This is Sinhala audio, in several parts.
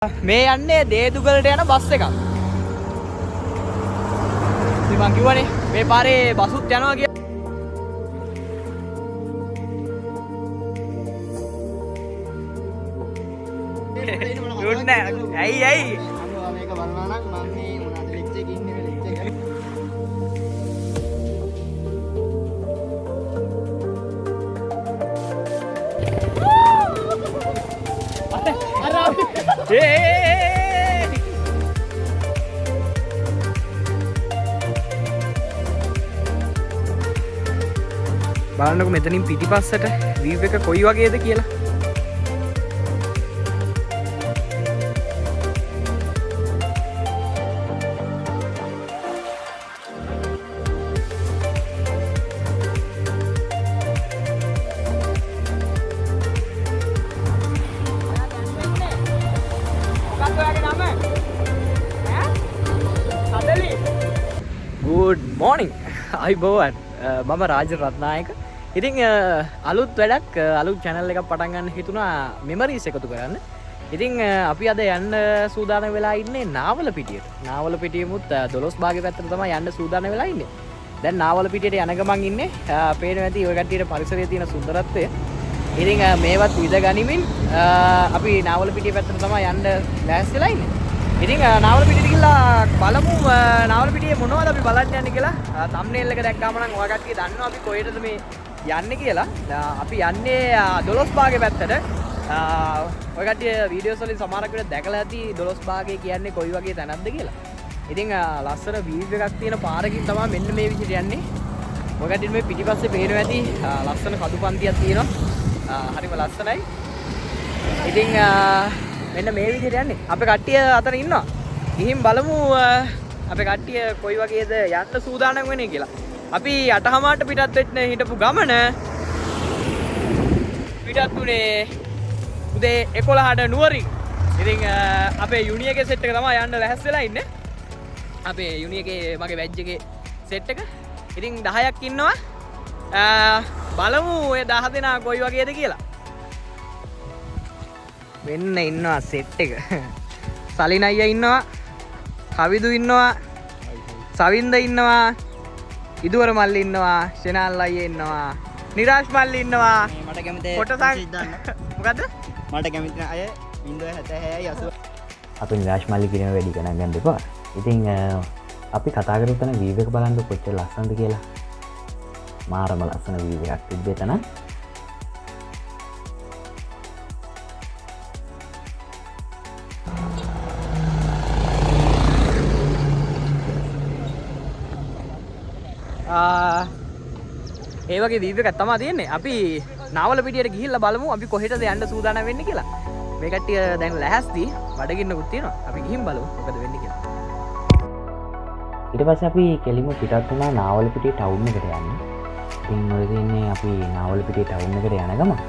මේ යන්නේ දේදුගලට යන බස් එකක්. ඉතින් මං කිව්වනේ මේ පාරේ බසුත් යනවා කියලා. දුන්නේ ඇයි මේක බලනවා නම් මම මේ මොනවද ලෙක්චර් එකේ ඉන්නේ ලෙක්චර් එක. බලන්නකො මෙතනින් පිටිපස්සට වීව් එක කොයි වගේද කියලා. Good morning. අයිබෝවන්. මම රාජ රත්නායක. ඉතින් අලුත් වැඩක් අලුත් channel එකක් පටන් ගන්න හිතුණා මෙමරිස් එකතු කරන්න. ඉතින් අපි අද යන්න සූදානම් වෙලා ඉන්නේ නාවලපිටියට. නාවලපිටියෙමුත් 12 භාගයේ පැත්තට තමයි යන්න සූදානම් වෙලා ඉන්නේ. දැන් නාවලපිටියට යන ගමන් ඉන්නේ. පේනවා ඇති ඔය කට්ටියට පරිසරයේ තියෙන සුන්දරත්වය. ඉතින් මේවත් විඳ ගනිමින් අපි නාවලපිටිය පැත්තට තමයි යන්න ලෑස්තිලා ඉන්නේ. ඉතින් නාවලපිටියට ගිහලා බලමු නාවලපිටියේ මොනවද අපි බලන්න යන්නේ කියලා. thumbnail එක දැක්කාම නම් ඔය කට්ටිය දන්නවා අපි කොහෙටද මේ යන්නේ කියලා. අපි යන්නේ 12 භාගයේ පැත්තට. ඔය කට්ටිය වීඩියෝස් වලින් සමහරක් විතර දැකලා ඇති 12 භාගය කියන්නේ කොයි වගේ තැනක්ද කියලා. ඉතින් ලස්සන වීව් එකක් තියෙන පාරකින් තමයි මෙන්න මේ විදිහට යන්නේ. ඔය කට්ටිය මේ පිටිපස්සේ පේනවා ඇති ලස්සන කඩුපන්තියක් තියෙනවා. හරිම ලස්සනයි. ඉතින් මෙන්න මේ විදිහට යන්නේ. අපේ කට්ටිය අතර ඉන්නවා. ගිහින් බලමු අපේ කට්ටිය කොයි වගේද යන්න සූදානම් වෙන්නේ කියලා. අපි 8:00ට පිටත් වෙන්න හිටපු ගමන පිටත් උනේ උදේ 11ට නුවරින්. ඉතින් අපේ යුනියගේ සෙට් එක තමයි යන්න ලැහැස් වෙලා ඉන්නේ. අපේ යුනියගේ මගේ බැජ් එකේ සෙට් එක. ඉතින් 10ක් ඉන්නවා. බලමු ඔය 10 දෙනා කොයි වගේද කියලා. වෙන්න ඉන්නවා සෙට් එක. සලින් අයියා ඉන්නවා. කවිදු ඉන්නවා. සවින්ද ඉන්නවා. ඉදුවර මල්ලි ඉන්නවා. ෂෙනාල් අයියා ඉන්නවා. නිරාෂ් මල්ලි ඉන්නවා. මට කැමති මොකද්ද? මට කැමති අය 076 80. අපි නිරාෂ් මල්ලි කියන වැඩි ගණන් ගන්න එපා. ඉතින් අපි කතා කරපු තැන වීව් එක බලන්න කොච්චර ලස්සනද කියලා. මාරම ලස්සන වීව් එකක් තිබ්බේ තන. ඒ වගේ වීව් එකක් තමයි තියෙන්නේ. අපි නාවලපිටියට ගිහිල්ලා බලමු අපි කොහෙටද යන්න සූදානම් වෙන්නේ කියලා. මේ කට්ටිය දැන් ලැහැස්ති බඩගින්නකුත් තියෙනවා. අපි ගිහින් බලමු මොකද වෙන්නේ කියලා. ඊට පස්සේ අපි කෙලිම පිටත් වුණා නාවලපිටිය ටවුන් එකට යන්න. ඉතින් ඔය දෙන්නේ අපි නාවලපිටිය ටවුන් එකට යන ගමන්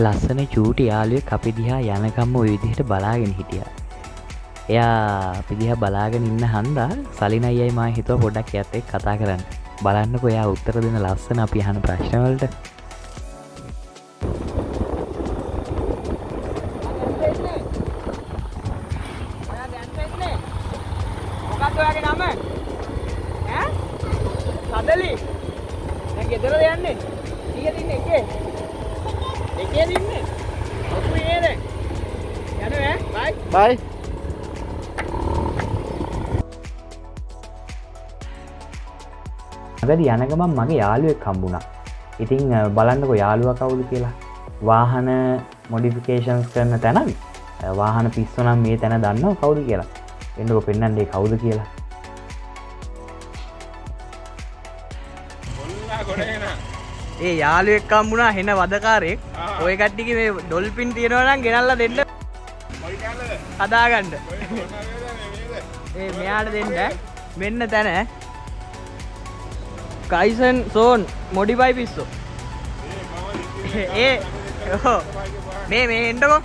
ලස්සන චූටි යාළුවෙක් අපි දිහා යනකම්ම ওই විදිහට බලාගෙන හිටියා. එයා අපි දිහා බලාගෙන ඉන්න හන්දා සලින් අයියයි මා හිතුවා පොඩ්ඩක් එයාත් එක්ක කතා කරන්න. බලන්නකෝ එයා උත්තර දෙන ලස්සන අපි අහන ප්‍රශ්න වලට. මොකක්ද ඔයාගේ නම? ඈ? සදලි. දැන් ගෙදරද යන්නේ? ඊයේ දින්නේ එකේ. එකේ දින්නේ. ඔක්කො ඉන්නේ දැන්. යනවා ඈ. බයි. මගදී යන ගමන් මගේ යාළුවෙක් හම්බුණා. ඉතින් බලන්නකෝ යාළුවා කවුද කියලා. වාහන මොඩිෆිකේෂන්ස් කරන තැන වාහන පිස්සු නම් මේ තැන දන්නව කවුද කියලා. එන්නකෝ පෙන්නන්නේ කවුද කියලා. ඒ යාළුවෙක් හම්බුණා හෙන වදකාරයෙක්. ඔය කට්ටියගේ මේ ඩොල්ෆින් තියනවා නම් ගෙනල්ලා දෙන්න. හදාගන්න. ඒ මෙයාට දෙන්න. මෙන්න තැන කයිසන් සෝන් මොඩිෆයි පිස්සෝ ඒ මේ එන්නකෝ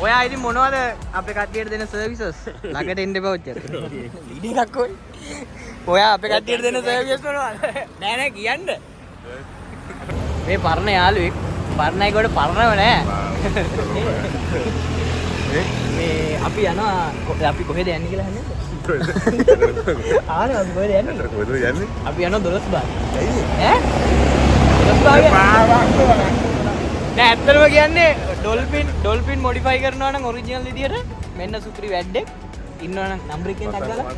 ඔයා ඉතින් මොනවද අපේ කට්ටියට දෙන සර්විසස් ළඟට එන්න එපා ඔච්චර ලීඩි එකක් ඕනේ ඔයා අපේ කට්ටියට දෙන සර්විස් මොනවද නෑ නෑ කියන්න මේ පරණ යාළුවෙක් පරණයි කොට පරණව නෑ මේ අපි යනවා අපි කොහෙද යන්නේ කියලා හන්නේ ආනේ අපි කොහෙද යන්නේ අපි යනවා 12 බාග ඈ 12 බාග නෑ ඇත්තටම කියන්නේ ඩොල්ෆින් මොඩිෆයි කරනවා නම් ඔරිජිනල් විදියට මෙන්න සුපිරි වැඩක් ඉන්නවා නම් නම්බර එකෙන් ටැග් දාලා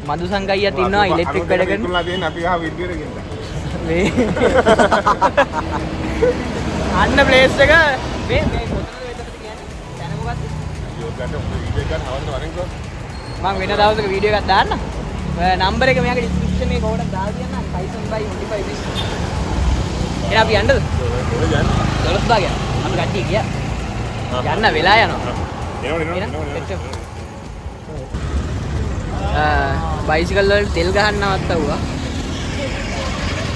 මදු සංගයියත් ඉන්නවා ඉලෙක්ට්‍රික් වැඩ කරනවා අපි ආව විදියට ගෙන්න මේ අන්න ප්ලේස් එක මේ කොතනද වෙතට කියන්නේ දැන මොකද්ද මම වෙන දවසක වීඩියෝ එකක් දාන්න නම්බර එක මෙයාගේ ඩිස්ක්‍රිප්ෂන් එකේ කොහොමද දාලා තියන්න Tyson by Modify this එහෙනම් අපි යන්නද 12 බාග අපි කට්ටිය ගියා යන්න වෙලා යනවා බයිසිකල් වල තෙල් ගහන්න නවත්තවුවා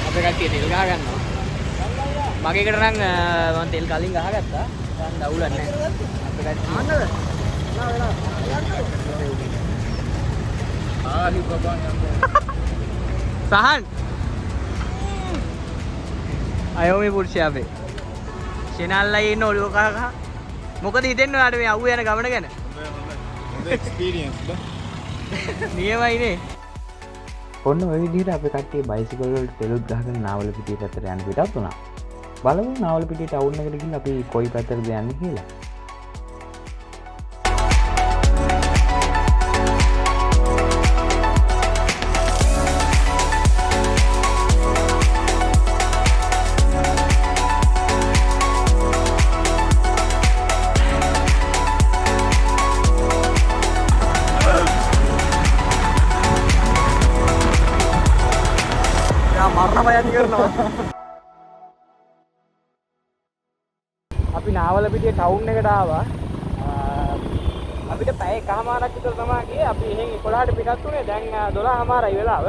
අපේ කට්ටිය තෙල් ගහ ගන්නවා මගේ එකට නම් මම තෙල් කලින් ගහගත්තා දැන් දවුලක් නැහැ අපේ කට්ටිය ආන්නද ආහි බබා යන්නේ සහන් අයෝමි පුරුෂයා අපේ චැනල්ලා ඉන්න ඔළුව කහ මොකද හිතෙන්නේ ඔයාලට මේ අවු යන ගමන ගැන හොඳ එක්ස්පීරියන්ස් බා නියමයිනේ ඔන්න ඔය විදිහට අපේ කට්ටිය බයිසිකල් වලට තෙලුත් ගහගෙන නාවලපිටිය පැත්තට යන පිටත් වුණා. බලමු නාවලපිටිය ටවුන් එකට ගිහින් අපි කොයි පැත්තටද යන්නේ කියලා. අපි නාවලපිටිය ටවුන් එකට ආවා අපිට පැය එකමාරක් විතර තමයි ගියේ අපි එහෙන් 11ට පිටත් උනේ දැන් 12:00යි වෙලාව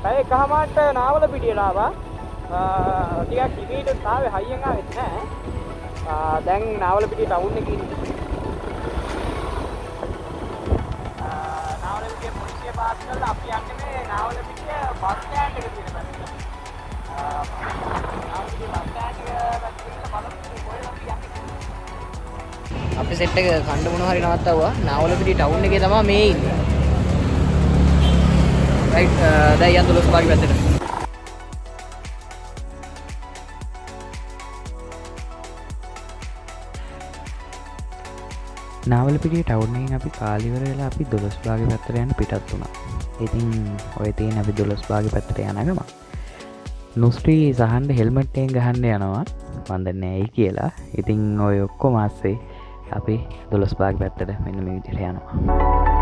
පැය එකමාරට නාවලපිටියට ආවා ටිකක් ඉබේට ආවේ හයියෙන් ආවෙත් නෑ දැන් නාවලපිටිය ටවුන් එකේ ඉන්නේ නාවලපිටිය පොලිසිය පාස් කරලා අපි යන්නේ මේ නාවලපිටිය බස් ස්ටෑන්ඩ් එකට තියෙන පැත්තට අපි සෙට් එක කණ්ඩ මොන හරි නවත්තවුවා නාවලපිටිය ටවුන් එකේ තමයි මේ ඉන්නේ රයිට් දැන් යන් 12 බාගි පැත්තට නාවලපිටිය ටවුන් එකෙන් අපි කාලිවර වෙලා අපි 12 බාගි පැත්තට යන්න පිටත් වුණා. ඉතින් ඔය තියෙන අපි 12 බාගි පැත්තට යන ගම නුස්ට්‍රී සහන්ඩ හෙල්මට් එකෙන් ගහන්න යනවා මන් දන්නේ ඇයි කියලා. ඉතින් ඔය ඔක්කොම ආස්සේ අපි 12 බාග පැත්තට මෙන්න මේ විදිහට යනවා.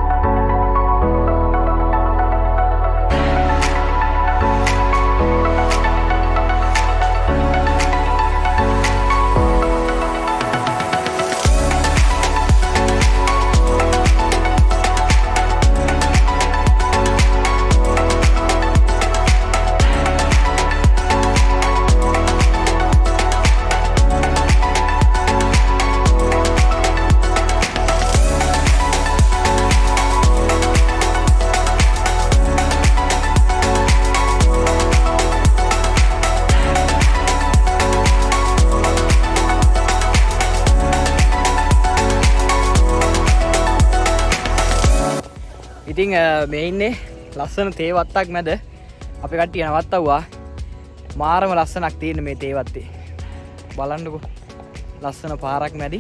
ඉතින් මේ ඉන්නේ ලස්සන තේ වත්තක් මැද අපි කට්ටිය නවත්තවුවා මාරම ලස්සනක් තියෙන මේ තේ වත්තේ බලන්නකෝ ලස්සන පාරක් මැදි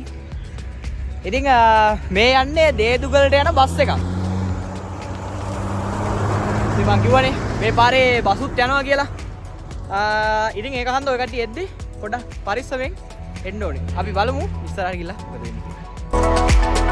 ඉතින් මේ යන්නේ දේදුගලට යන බස් එකක් ඉතින් මං කිව්වනේ මේ පාරේ බසුත් යනවා කියලා ඉතින් ඒක හන්ද ඔය කට්ටිය එද්දි පොඩ්ඩක් පරිස්සමෙන් එන්න ඕනේ අපි බලමු ඉස්සරහට ගිහලා මොකද වෙන්නේ කියලා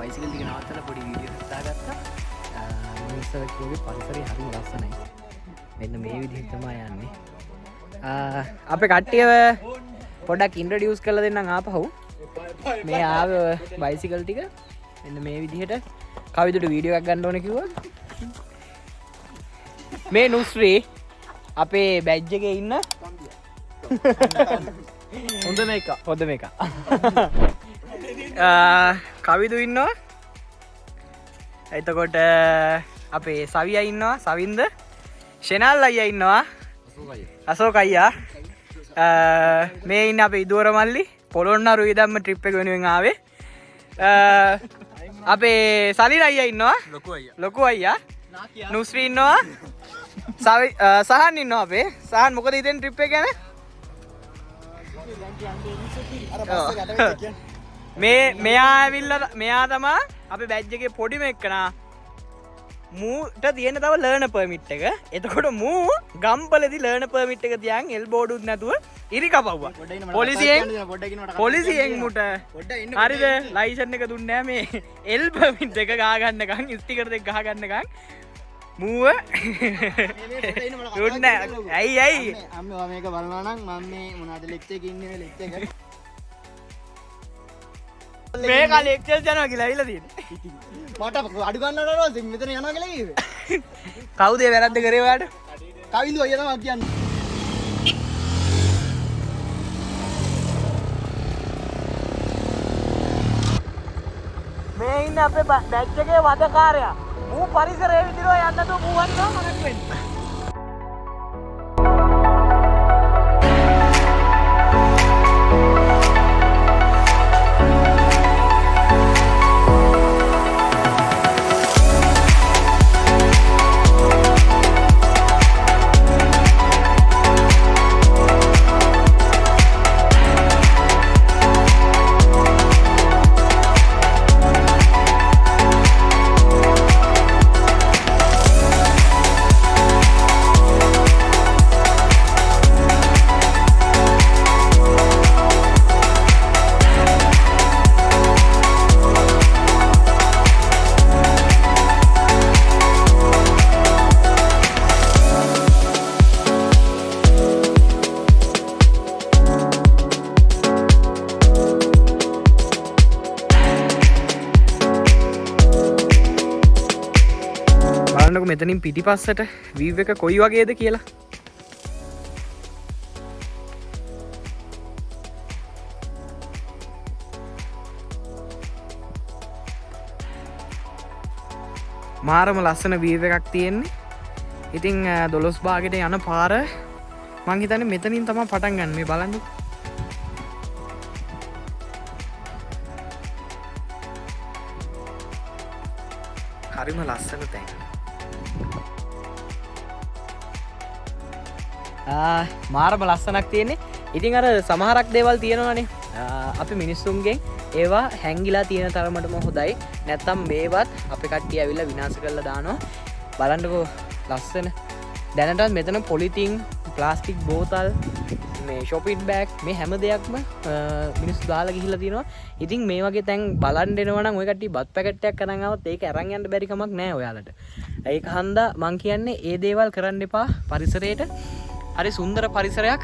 බයිසිකල් ටික නවත්තලා පොඩි වීඩියෝ එකක් දාගත්තා. මිනිස්සුන්ගේ පරිසරය හරිම ලස්සනයි. මෙන්න මේ විදිහට තමයි යන්නේ. අපේ කට්ටියව පොඩ්ඩක් ඉන්ට්‍රොඩියුස් කරලා දෙන්නම් ආපහු. මේ ආවේ බයිසිකල් ටික මෙන්න මේ විදිහට කවිදුට වීඩියෝ එකක් ගන්න ඕනේ කිව්වා. මේ නුස්රී අපේ බැජ් එකේ ඉන්න හොඳ මේක කවිදු ඉන්නවා. එතකොට අපේ සවිය ඉන්නවා. සවින්ද ෂෙනල් අයියා ඉන්නවා. අශෝක අයියා මේ ඉන්න අපේ ඉදුවර මල්ලි පොළොන්නරු ඉදම්ම ට්‍රිප් එක වෙනුවෙන් ආවේ. අපේ සලින් අයියා ඉන්නවා. ලොකු අයියා නුස්රී ඉන්නවා. සහන් ඉන්නවා. අපේ සහන් මොකද ඉතින් ට්‍රිප් එක ගැන මෙයා ඇවිල්ලා මෙයා තමා අපේ බැජ් එකේ පොඩිම එක්කනා මූට තියෙන තව ලර්න පර්මිට් එක. එතකොට මූ ගම්පලදී ලර්න පර්මිට් එක තියන් එල්බෝඩුත් නැතුව ඉරි කපවුවා. පොලිසියෙන් මුට හරිද ලයිසන් එක දුන්නේ නැහැ මේ එල් පර්මිට් එක ගහ ගන්නකම් ස්ටිකර් දෙක ගහ ගන්නකම් මූව දුන්නේ ඇයි අම්මා මේක බලනවා නම් මම මේ මොනවද ලෙක්චර් එකේ ඉන්නේ ලෙක්චර් එක මේ කාලේ ලෙක්චර් යනවා කියලා ඇවිල්ලා තියෙන්නේ. මට අඩු ගන්නවද මෙතන යනවා කියලා කිව්වේ. කවුද ඒ වැරද්ද කරේ ඔයාට? කවිඳු අයියා තමයි කියන්නේ. මේ ඉන්නේ අපේ බැච් එකේ වදකාරයා. ඌ පරිසරයේ විදිහට යන්න නැතුව ඌ හරිනවා මනක් වෙන්නේ. මෙතනින් පිටිපස්සට වීව් එක කොයි වගේද කියලා. මාරම ලස්සන වීව් එකක් තියෙන්නේ. ඉතින් 12 භාගයට යන පාර මං හිතන්නේ මෙතනින් තමයි පටන් ගන්න. මේ බලන්න. හරිම ලස්සන තැන. මාරම ලස්සනක් තියෙන්නේ. ඉතින් අර සමහරක් දේවල් තියෙනවානේ අපි මිනිස්සුන්ගෙන් ඒවා හැංගිලා තියෙන තරමටම හොඳයි. නැත්තම් මේවත් අපේ කට්ටිය ඇවිල්ලා විනාශ කරලා දානවා. බලන්නකෝ ලස්සන. දැනටත් මෙතන පොලිතින්, ප්ලාස්ටික් බෝතල්, මේ ෂොපින් බෑග් මේ හැම දෙයක්ම මිනිස්සු දාලා ගිහිල්ලා තියෙනවා. ඉතින් මේ වගේ තැන් බලන් දෙනවා නම් ඔය කට්ටිය බත් පැකට් එකක් අරන් ආවොත් ඒක අරන් යන්න බැරි කමක් නැහැ ඔයාලට. ඒක හන්දා මං කියන්නේ ඒ දේවල් කරන්න එපා. පරිසරයට හරි සුන්දර පරිසරයක්.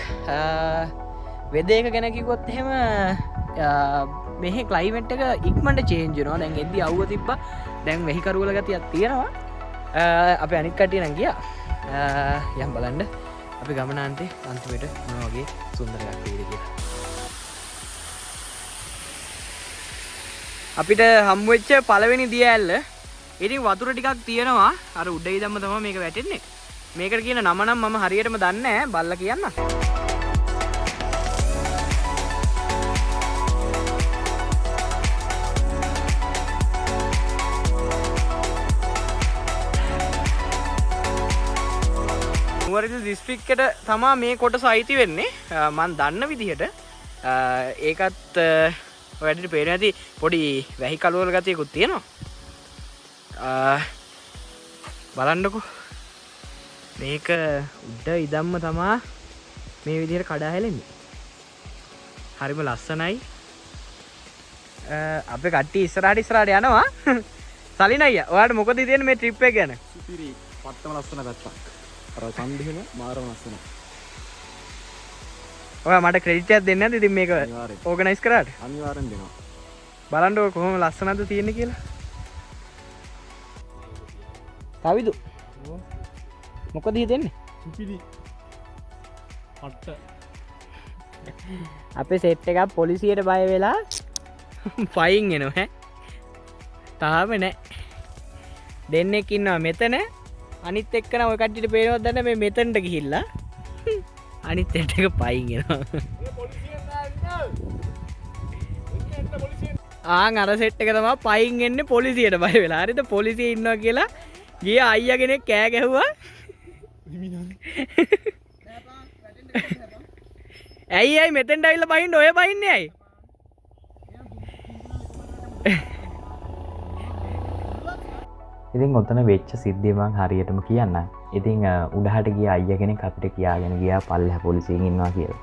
වෙද එක ගැන කිව්වොත් එහෙම මෙහි ක්ලයිමේට් එක ඉක්මනට චේන්ජ් වෙනවා. දැන් එද්දි අවුව තිබ්බා. දැන් වෙහි කරුවල ගතියක් තියෙනවා. අපි අනිත් කට්ටිය නම් ගියා. යම් බලන්න අපි ගමනාන්තේ අන්තිමට මොන වගේ සුන්දර එකක් වේද කියලා. අපිට හම්බ වෙච්ච පළවෙනි දිය ඇල්ල. ඉතින් වතුර ටිකක් තියෙනවා. අර උඩ ඉඳන්ම තමයි මේක වැටෙන්නේ. මේකට කියන නම නම් මම හරියටම දන්නේ නැහැ. බල්ලා කියන්න. නුවරඑළිය දිස්ත්‍රික්කයට තමයි මේ කොටස අයිති වෙන්නේ. මම දන්න විදිහට ඒකත් ඔයාලට පේන ඇති පොඩි වැහි කළුවල ගතියකුත් තියෙනවා. බලන්නකෝ මේක උඩ ඉදම්ම තමා මේ විදිහට කඩා හැලෙන්නේ. හරිම ලස්සනයි. අපේ කට්ටිය ඉස්සරහට යනවා. සලින් අයියා ඔයාලට මොකද හිතෙන්නේ මේ ට්‍රිප් එක ගැන? සුපිරි පත්තම ලස්සන පැත්තක්. අර සම්දිහෙම මාරම ලස්සන. ඔයා මට ක්‍රෙඩිට් එකක් දෙන්නේ නැද්ද ඉතින් මේක අනිවාර්යෙන්. ඕගනයිස් කරාට? අනිවාර්යෙන් දෙනවා. බලන්න ඔය කොහොම ලස්සනද තියෙන්නේ කියලා. කවිදු මොකද හිතෙන්නේ? සුපිරි. පට්ට. අපේ සෙට් එකක් පොලිසියට බය වෙලා ෆයින් එනවා ඈ. තාම නෑ. දෙන්නෙක් ඉන්නවා මෙතන. අනිත් එක්කන ඔය කට්ටියට පේනවද දන්නේ මේ මෙතනට ගිහිල්ලා. අනිත් සෙට් එක පයින් එනවා. ආන් අර සෙට් එක තමයි පයින් එන්නේ පොලිසියට බය වෙලා. හරිද? පොලිසිය ඉන්නවා කියලා ගිය අයියා කෙනෙක් කෑ ගැහුවා. ඇයි මෙතෙන්ට ඇවිල්ලා බහින්න ඔය බහින්නේ ඇයි? ඉතින් ඔතන වෙච්ච සිද්ධිය මං හරියටම කියන්න. ඉතින් උඩහට ගිය අයියා කෙනෙක් අපිට කියාගෙන ගියා පල්ලෙහා පොලිසියෙන් ඉන්නවා කියලා.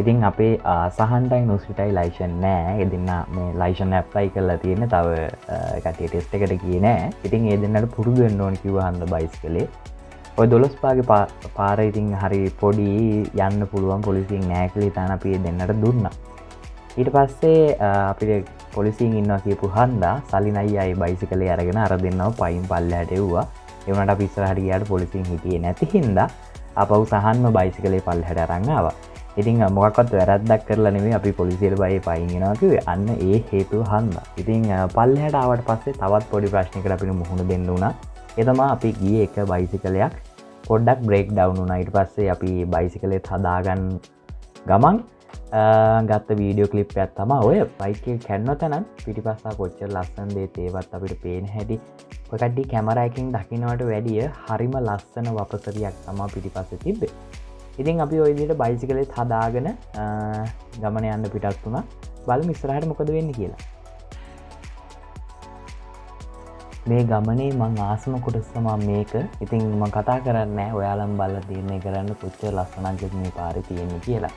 ඉතින් අපේ සහන්ටයි නුස්විටයි ලයිසන් නෑ. ඒ දෙන්න මේ ලයිසන් ඇප්ලයි කරලා තියෙන්නේ තව කට්ටිය ටෙස්ට් එකට ගියේ නෑ. ඉතින් ඒ දෙන්නට පුරුදු වෙන්න ඕන කිව්වා හන්ද බයිසිකලේ. ඔය 12 පාගේ පාර ඉතින් හරි පොඩි යන්න පුළුවන් පොලිසියෙන් නෑ කියලා ඉතින් අපි ඒ දෙන්නට දුන්නා. ඊට පස්සේ අපිට පොලිසියෙන් ඉන්නවා කියපු හන්දා සලින් අයියායි බයිසිකලේ අරගෙන අර දෙන්නව පයින් පල්ලෙහාට එව්වා. ඒ වුණාට අපි ඉස්සරහට ගියාට පොලිසියෙන් හිටියේ නැති හින්දා ආපහු සහන්ම බයිසිකලේ පල්ලෙහාට අරන් ආවා. ඉතින් මොකක්වත් වැරද්දක් කරලා නෙමෙයි අපි පොලිසියට බයි පයින් යනවා කිව්වේ. අන්න ඒ හේතුව හන්දා. ඉතින් පල්ලෙහාට ආවට පස්සේ තවත් පොඩි ප්‍රශ්නයකට අපිට මුහුණ දෙන්න වුණා. ඒ තමයි අපි ගියේ එක බයිසිකලයක් පොඩ්ඩක් බ්‍රේක් ඩවුන් වුණා. ඊට පස්සේ අපි බයිසිකලෙත් හදාගන්න ගමන් ගත්ත වීඩියෝ ක්ලිප් එකක් තමයි ඔය බයික් එක කැඩෙන තැන පිටිපස්සා කොච්චර ලස්සනද ඒවත් අපිට පේන හැටි ඔය කඩි කැමරා එකකින් දකින්නට වැඩිය හරිම ලස්සන වපසරියක් තමයි පිටිපස්සේ තිබ්බේ. ඉතින් අපි ওই විදිහට බයිසිකලෙත් හදාගෙන ගමන යන්න පිටත් වුණා. බලමු ඉස්සරහට මොකද වෙන්නේ කියලා. මේ ගමනේ මං ආසම කොටස තමයි මේක. ඉතින් මම කතා කරන්නේ නැහැ. ඔයාලම බලලා තීරණය කරන්න කොච්චර ලස්සනක්ද මේ පාරේ තියෙන්නේ කියලා.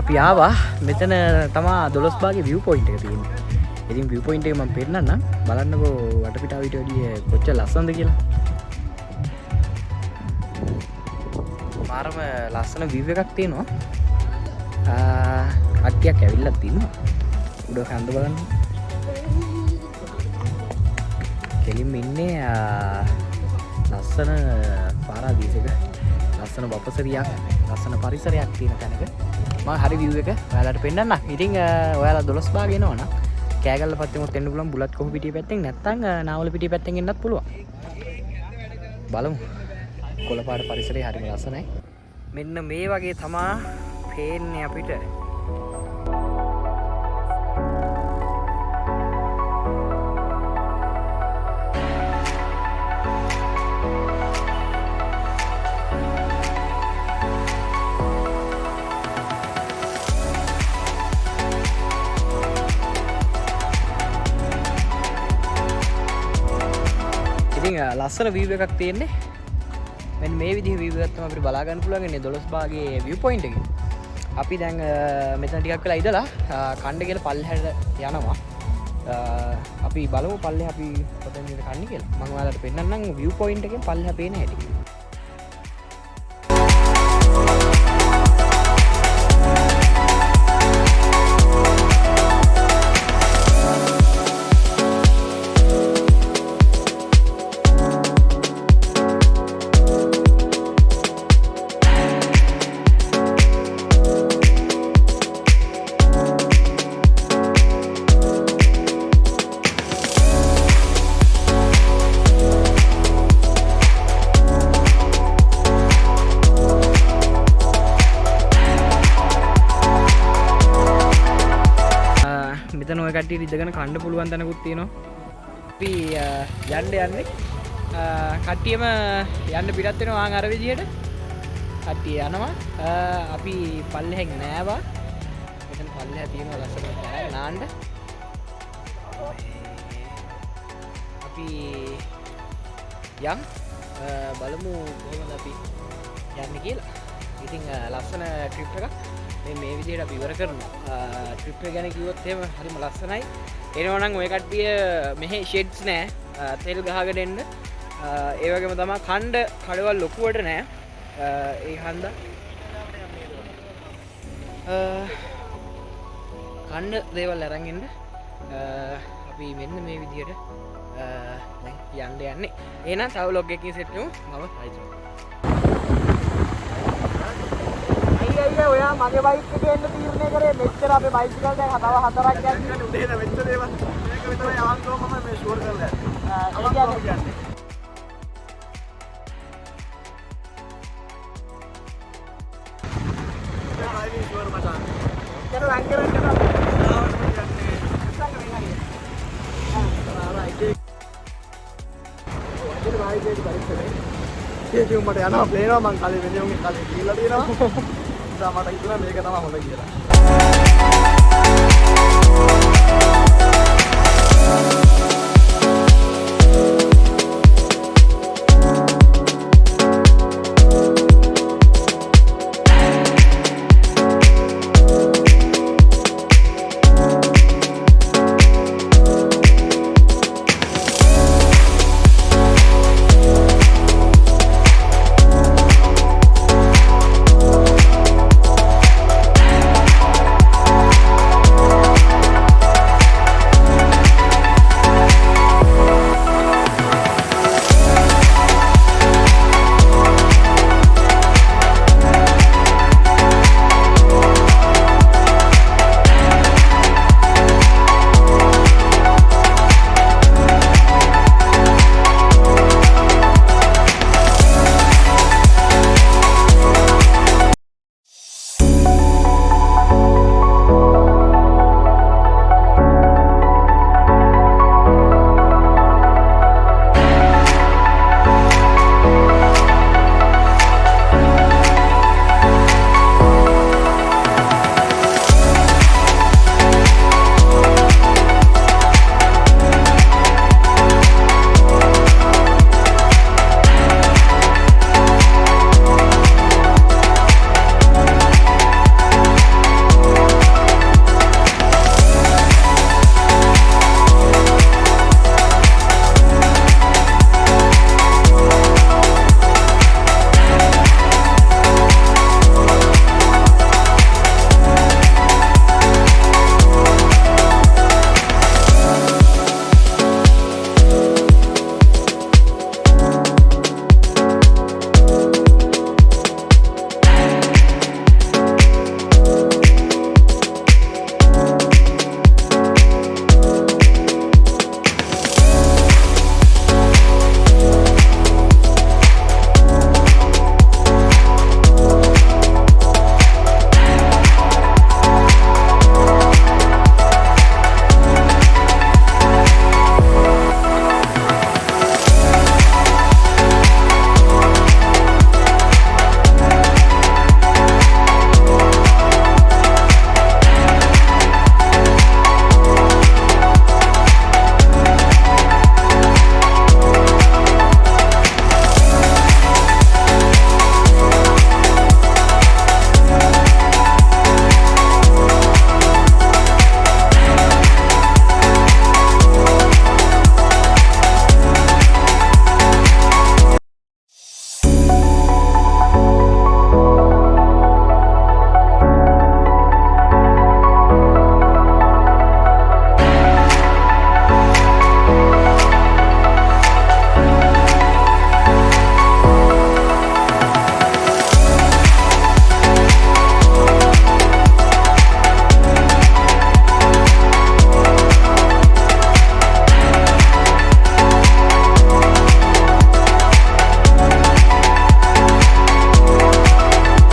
අපි ආවා මෙතන තමා 12 බාගේ view point එක තියෙන්නේ. ඉතින් view point එක මම පෙන්නන්නම්. බලන්නකෝ වටපිටාව ඊට වැඩිය කොච්චර ලස්සනද කියලා. මාරම ලස්සන view එකක් තියෙනවා. අක්කියක් ඇවිල්ලා තිනවා. උඩ කන්ද බලන්න. කෙලින්ම ඉන්නේ ලස්සන පාරාදීසයක. ලස්සන වපසරියක්, ලස්සන පරිසරයක් තියෙන තැනක. මම හරි view එක ඔයාලට පෙන්නන්නම්. ඉතින් ඔයාලා 12 බාගේ එනවනම් කෑගල්ල පැත්තෙන් එන්න පුළුවන් බුලත් කොහොප පිටිය පැත්තෙන් නැත්නම් නාවල පිටිය පැත්තෙන් එන්නත් පුළුවන්. බලමු. කොළපාට පරිසරය හරිම ලස්සනයි. මෙන්න මේ වගේ තමා පේන්නේ අපිට. ඉතින් ලස්සන වීව් එකක් තියෙන්නේ. මෙන්න මේ විදිහේ වීව් එකක් තමයි අපිට බලා ගන්න පුළුවන් ඉන්නේ 12 භාගයේ view point එකේ. අපි දැන් මෙතන ටිකක් වෙලා ඉඳලා කණ්ඩ කියලා පල්ලෙහාට යනවා. අපි බලමු පල්ලෙහා අපි කොතනද කන්නේ කියලා. මම ඔයාලට පෙන්නන්නම් view point එකෙන් පල්ලෙහා පේන හැටි. මෙතන ඔය කට්ටිය ඉඳගෙන කන්න පුළුවන් තැනකුත් තියෙනවා. අපි යන්නේ කට්ටියම යන්න පිටත් වෙනවා ආන් අර විදියට. කට්ටිය යනවා. අපි පල්ලෙහෙන් නෑවා. මෙතන පල්ලෙහා තියෙනවා ලස්සන තැනක් නාන්න. අපි බලමු කොහොමද අපි යන්නේ කියලා. ඉතින් ලස්සන ට්‍රිප් එකක්. මේ විදිහට අපි ඉවර කරනවා. ට්‍රිප් එක ගැන කිව්වොත් එහෙම හරිම ලස්සනයි. එනවා නම් ඔය කට්ටිය මෙහි ෂෙඩ්ස් නෑ. තෙල් ගහගෙන එන්න. ඒ වගේම තමයි කණ්ඩ කඩවල් ලොකුවට නෑ. ඒ හන්දා කණ්ඩ දේවල් අරන් එන්න. අපි මෙන්න මේ විදිහට දැන් යන්න යන්නේ. එහෙනම් තව vlog එකකින් සෙට් වෙමු. මම හයිසෝ. අයියා ඔයා මගේ බයික් එකේ එන්න තීරණය කරේ මෙච්චර අපේ බයිසිකල් දැන් තව 4ක් යන්නේ උදේ ඉඳන් මෙච්චර දේවල් මේක විතරයි අවංකව මම මේ ෂුවර් කරලා යන්නේ. ඒ කියන්නේ ඩ්‍රයිවිං ෂුවර් මචං. ඒක රන් කරන්න ඒක මට යනවා ප්ලේනවා මං කලින් වෙනියුන්ගේ කලින් ගිහිල්ලා තියෙනවා. නිසා මට හිතුණා මේක තමයි හොඳ කියලා.